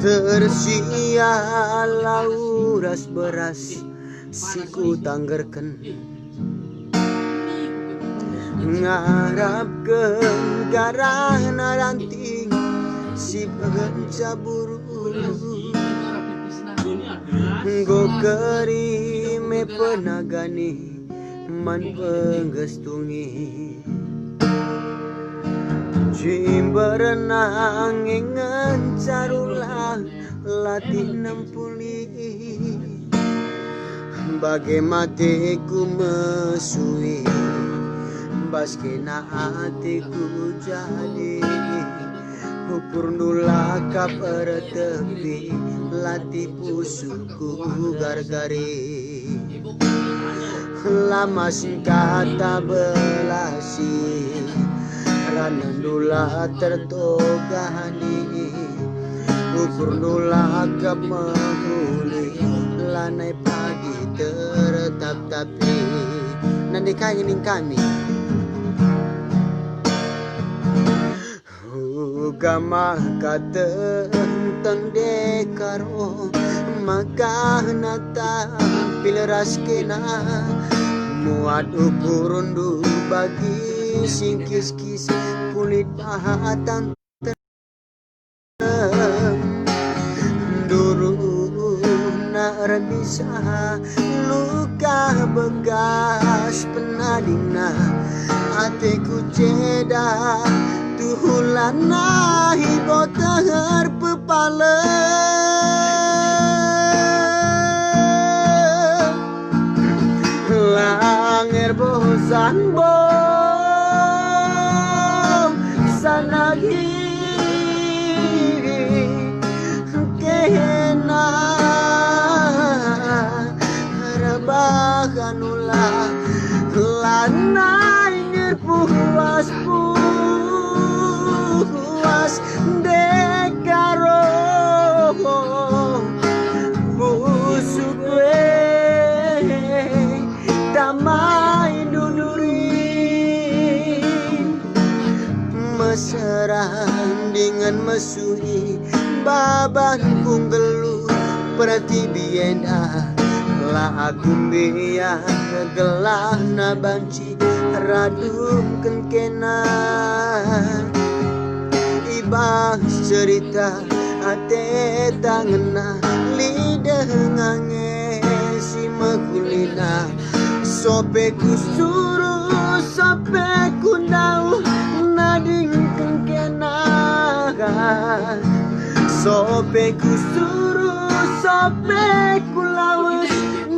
tersia lauras beras siku tanggerken ngarapkeun garana ranting si pencaburu go kerime penagani man penggestungi jimberenang ingan carulah latih nempuli bagai matiku mesui baskena hatiku jadi ukur nula ka tepi latih pusuku gargari lama singkata belasi ranandula tertogani ukur nula ka menghuli lanai pagi teretap tapi nanti kangenin kami gama katenteng dekaro maka nata pilras kena muat ukurundu bagi singkis-kis kulit pahatan duru nar bisa luka begas penadina hatiku ceda tuhulana hibo teher pepale langer bosan bom sanagi kena rebahanula lanai nirpuas dekaro busuk damai duduri mesarang dengan mesui baban punggelu perati bienda la akumbia gelah na banci radum kenkena ibah cerita ate tangena lidah ngange si makulina sope kusuru sope kundau nading kenkena sope kusuru sope kulaus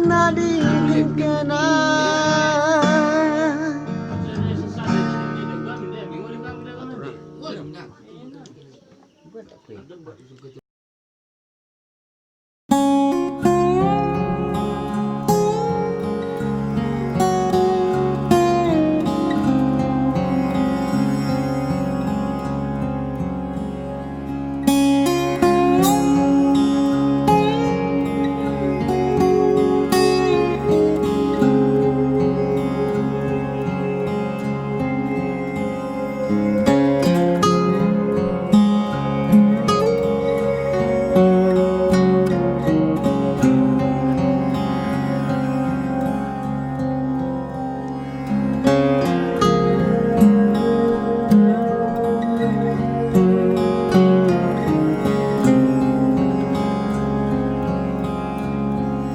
nading kenkena